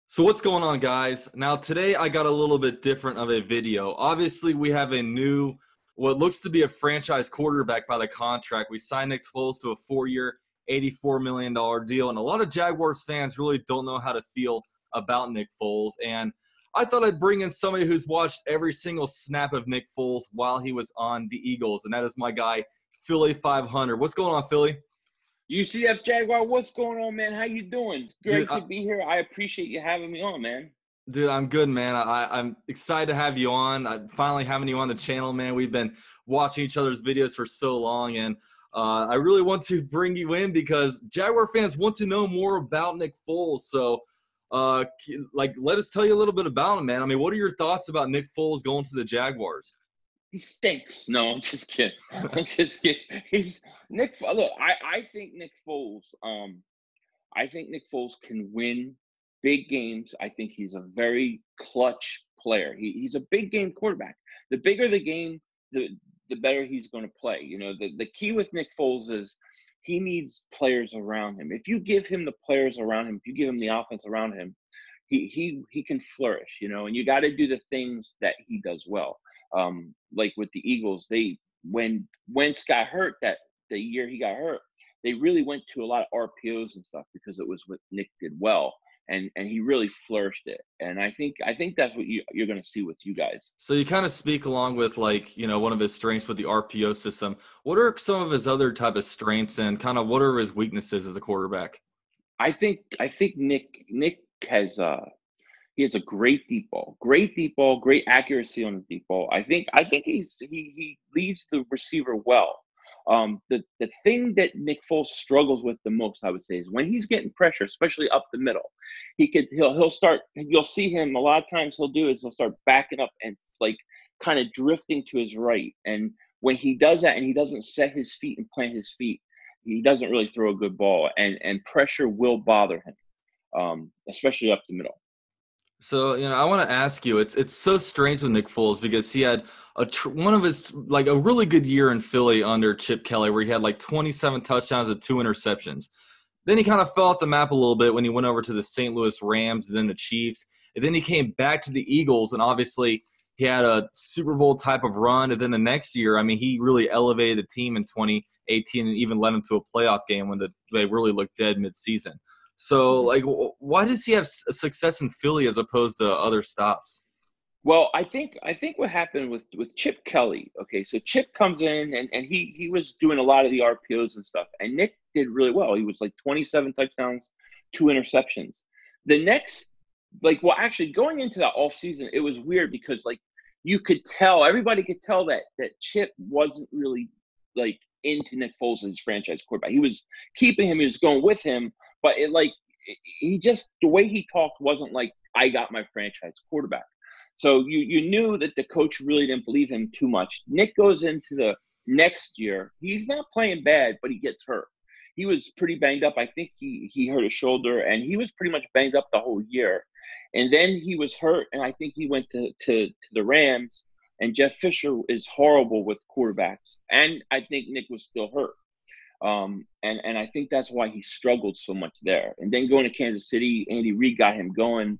So what's going on, guys? Now, today I got a little bit different of a video. Obviously, we have a new, what looks to be a franchise quarterback by the contract. We signed Nick Foles to a 4-year, $84 million deal, and a lot of Jaguars fans really don't know how to feel about Nick Foles. And I thought I'd bring in somebody who's watched every single snap of Nick Foles while he was on the Eagles, and that is my guy, Philly 500. What's going on, Philly? UCF Jaguar, what's going on, man? How you doing? It's Dude, great to be here. I appreciate you having me on, man. Dude, I'm good, man. I'm excited to have you on. I'm finally having you on the channel, man. We've been watching each other's videos for so long, and I really want to bring you in because Jaguar fans want to know more about Nick Foles. So, let us tell you a little bit about him, man. I mean, what are your thoughts about Nick Foles going to the Jaguars? He stinks. No, I'm just kidding. I'm just kidding. He's Nick. Look, I think Nick Foles. I think Nick Foles can win big games. I think he's a very clutch player. He's a big game quarterback. The bigger the game, the better he's going to play. You know, the key with Nick Foles is he needs players around him. If you give him the players around him, if you give him the offense around him, he can flourish. You know, and you got to do the things that he does well. Like with the Eagles, when Wentz got hurt the year he got hurt, they really went to a lot of RPOs and stuff because it was what Nick did well, and he really flourished it. And I think that's what you're going to see with you guys. So you kind of speak along with, like, you know, one of his strengths with the RPO system. What are some of his other type of strengths, and kind of what are his weaknesses as a quarterback? I think Nick has he has a great deep ball, great accuracy on the deep ball. I think he leads the receiver well. The thing that Nick Foles struggles with the most, I would say, is when he's getting pressure, especially up the middle. He'll start. You'll see him a lot of times. He'll start backing up and like kind of drifting to his right. And when he does that, and he doesn't set his feet and plant his feet, he doesn't really throw a good ball. And pressure will bother him, especially up the middle. So, you know, I want to ask you, it's so strange with Nick Foles because he had one of his, like, a really good year in Philly under Chip Kelly where he had like 27 touchdowns and 2 interceptions. Then he kind of fell off the map a little bit when he went over to the St. Louis Rams and then the Chiefs. And then he came back to the Eagles, and obviously he had a Super Bowl type of run. And then the next year, I mean, he really elevated the team in 2018 and even led them to a playoff game when they really looked dead midseason. So, like, why does he have success in Philly as opposed to other stops? Well, I think what happened with Chip Kelly. Okay, so Chip comes in and he was doing a lot of the RPOs and stuff, and Nick did really well. He was like 27 touchdowns, 2 interceptions. The next, actually going into that off season, it was weird because like everybody could tell that Chip wasn't really like into Nick Foles as franchise quarterback. He was keeping him, he was going with him, but he just, the way he talked wasn't like, I got my franchise quarterback. So you knew that the coach really didn't believe him too much. Nick goes into the next year. He's not playing bad, but he gets hurt. He was pretty banged up. I think he hurt his shoulder, and he was pretty much banged up the whole year. And then he was hurt, and I think he went to the Rams, and Jeff Fisher is horrible with quarterbacks. And I think Nick was still hurt. And I think that's why he struggled so much there. And then going to Kansas City, Andy Reid got him going.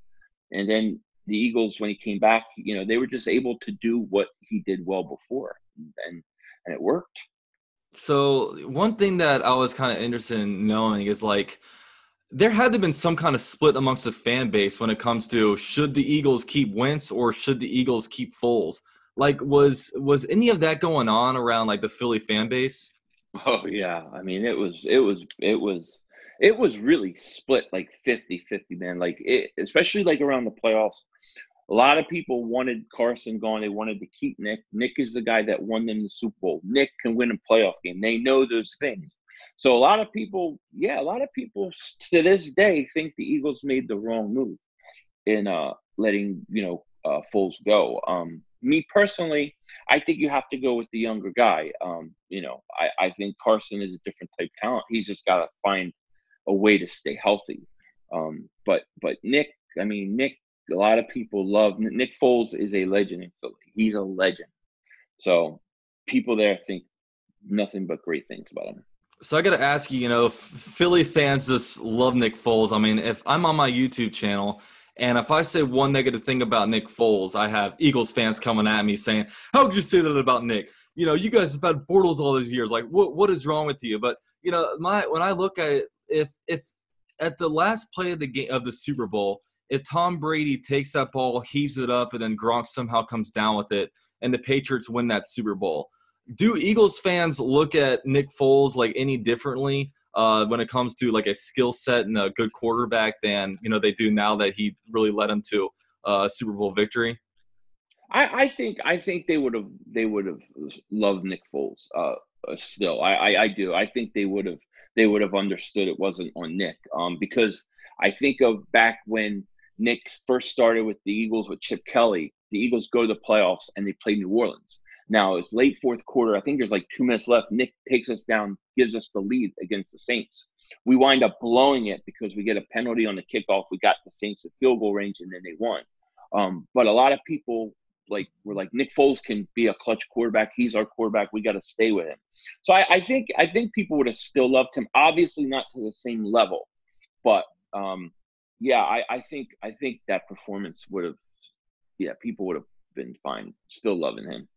And then the Eagles, when he came back, you know, they were just able to do what he did well before. And it worked. So one thing that I was kind of interested in knowing is, like, there had to have been some kind of split amongst the fan base when it comes to should the Eagles keep Wentz or should the Eagles keep Foles? Like, was any of that going on around, like, the Philly fan base? Oh yeah. I mean, it was really split like 50-50, man. Like especially like around the playoffs. A lot of people wanted Carson gone. They wanted to keep Nick. Nick is the guy that won them the Super Bowl. Nick can win a playoff game. They know those things. So a lot of people to this day think the Eagles made the wrong move in letting Foles go. Me personally, I think you have to go with the younger guy. I think Carson is a different type of talent. He's just got to find a way to stay healthy. But Nick, a lot of people love Nick Foles. Is a legend in Philly. He's a legend. So people there think nothing but great things about him. So I got to ask you, Philly fans just love Nick Foles. I mean, if I'm on my YouTube channel And if I say one negative thing about Nick Foles, I have Eagles fans coming at me saying, "How could you say that about Nick? You know, you guys have had Bortles all these years. Like, what is wrong with you?" But you know, when I look at it, if at the last play of the game of the Super Bowl, if Tom Brady takes that ball, heaves it up, and then Gronk somehow comes down with it, and the Patriots win that Super Bowl, do Eagles fans look at Nick Foles like any differently when it comes to like a skill set and a good quarterback than they do now that he really led them to a Super Bowl victory? I think they would have loved Nick Foles. Still, I do. I think they would have understood it wasn't on Nick. Because I think of back when Nick first started with the Eagles with Chip Kelly. The Eagles go to the playoffs and they play New Orleans. Now it's late fourth quarter. I think there's like 2 minutes left. Nick takes us down, gives us the lead against the Saints. We wind up blowing it because we get a penalty on the kickoff. We got the Saints at field goal range and then they won. But a lot of people were like, Nick Foles can be a clutch quarterback. He's our quarterback. We got to stay with him. So I think people would have still loved him. Obviously not to the same level, but yeah, I think that performance would have, people would have been fine, still loving him.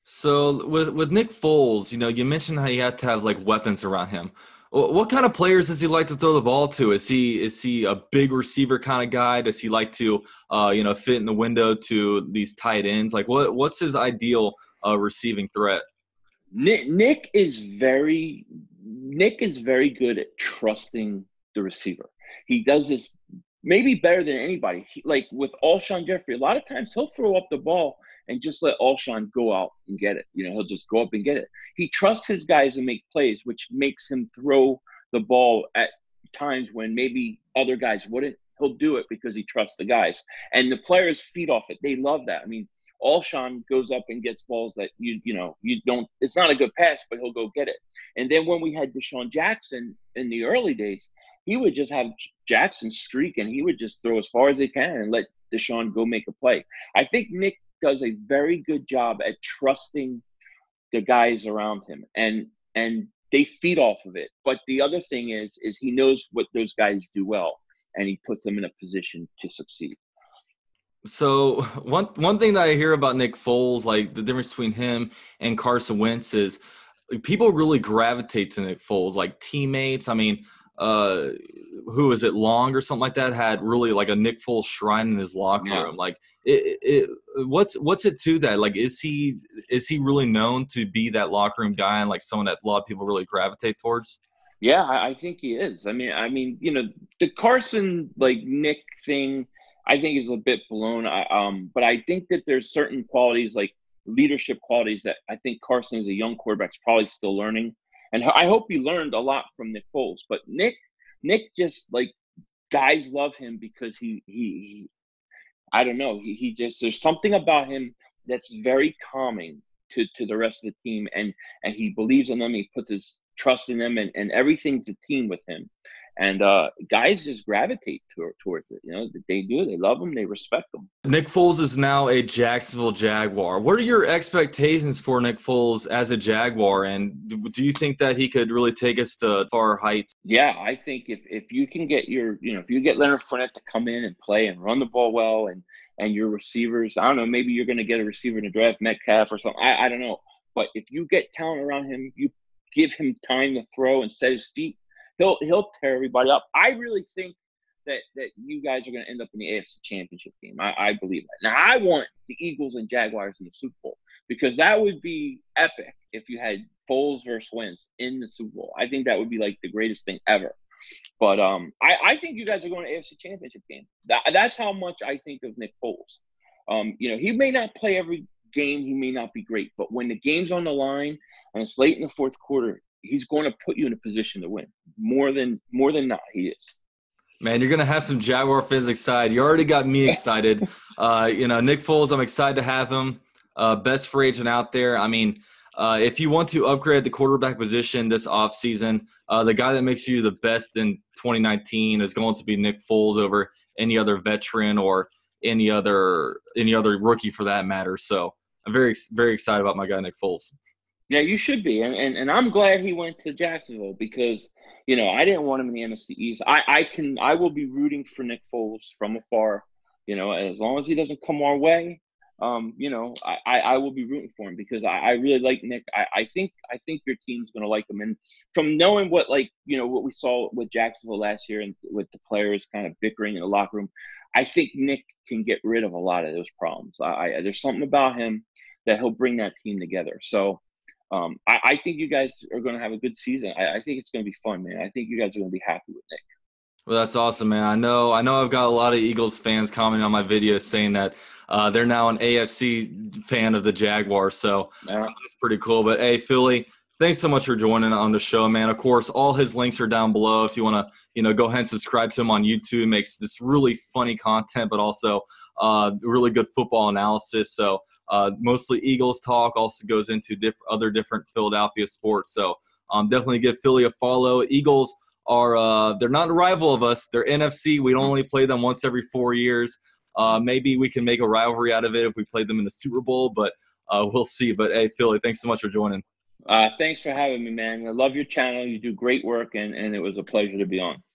So with Nick Foles, you mentioned how you had to have like weapons around him. What kind of players does he like to throw the ball to? Is he a big receiver kind of guy? Does he like to fit in the window to these tight ends? Like what's his ideal receiving threat? Nick is very good at trusting the receiver. He does this maybe better than anybody. Like with Alshon Jeffrey, a lot of times he'll throw up the ball and just let Alshon go out and get it. He'll just go up and get it. He trusts his guys to make plays, which makes him throw the ball at times when maybe other guys wouldn't. He'll do it because he trusts the guys. And the players feed off it. They love that. I mean, Alshon goes up and gets balls that you don't. It's not a good pass, but he'll go get it. And then when we had Deshaun Jackson in the early days, he would just have Jackson streak, and he would just throw as far as he can and let Deshaun go make a play. I think Nick does a very good job at trusting the guys around him, and they feed off of it. But the other thing is he knows what those guys do well, and he puts them in a position to succeed. So one thing that I hear about Nick Foles, like the difference between him and Carson Wentz, is people really gravitate to Nick Foles, like teammates. I mean, who is it, Long or something like that, had really like a Nick Foles shrine in his locker room. Like what's it to that? Like, is he really known to be that locker room guy and like someone that a lot of people really gravitate towards? Yeah, I think he is. I mean, the Carson like Nick thing, I think is a bit blown. But I think that there's certain qualities, like leadership qualities, that I think Carson as a young quarterback is probably still learning. And I hope he learned a lot from Nick Foles. But Nick just like, guys love him because he I don't know, he just, there's something about him that's very calming to the rest of the team, and he believes in them. He puts his trust in them, and everything's a team with him. And guys just gravitate towards it. They do. They love him. They respect him. Nick Foles is now a Jacksonville Jaguar. What are your expectations for Nick Foles as a Jaguar? And do you think that he could really take us to far heights? Yeah, I think if you can get if you get Leonard Fournette to come in and play and run the ball well, and your receivers, I don't know, maybe you're going to get a receiver in the draft, Metcalf or something. I don't know. But if you get talent around him, you give him time to throw and set his feet, he'll tear everybody up. I really think that you guys are going to end up in the AFC Championship game. I believe that. Now, I want the Eagles and Jaguars in the Super Bowl, because that would be epic if you had Foles versus Wentz in the Super Bowl. I think that would be like the greatest thing ever. But I think you guys are going to AFC Championship game. That's how much I think of Nick Foles. He may not play every game. He may not be great. But when the game's on the line and it's late in the fourth quarter, he's going to put you in a position to win. More than not, he is. Man, you're going to have some Jaguar fans excited. You already got me excited. Nick Foles, I'm excited to have him. Best free agent out there. I mean, if you want to upgrade the quarterback position this offseason, the guy that makes you the best in 2019 is going to be Nick Foles over any other veteran or any other rookie for that matter. So I'm very, very excited about my guy, Nick Foles. Yeah, you should be. And I'm glad he went to Jacksonville, because, I didn't want him in the NFC East. I will be rooting for Nick Foles from afar. As long as he doesn't come our way, I will be rooting for him because I really like Nick. I think your team's gonna like him. And from knowing what we saw with Jacksonville last year and with the players kind of bickering in the locker room, I think Nick can get rid of a lot of those problems. There's something about him that he'll bring that team together. So I think you guys are going to have a good season. I think it's going to be fun, man. I think you guys are going to be happy with Nick. Well, that's awesome, man. I know I've got a lot of Eagles fans commenting on my videos saying that they're now an AFC fan of the Jaguars. So that's pretty cool. But hey, Philly, thanks so much for joining on the show, man. Of course, all his links are down below. If you want to, go ahead and subscribe to him on YouTube. He makes this really funny content, but also really good football analysis. So mostly Eagles talk, also goes into other different Philadelphia sports. So definitely give Philly a follow. Eagles are they're not a rival of us. They're NFC. We only play them once every 4 years. Maybe we can make a rivalry out of it if we play them in the Super Bowl, but we'll see. But hey, Philly, thanks so much for joining. Thanks for having me, man. I love your channel. You do great work, and it was a pleasure to be on.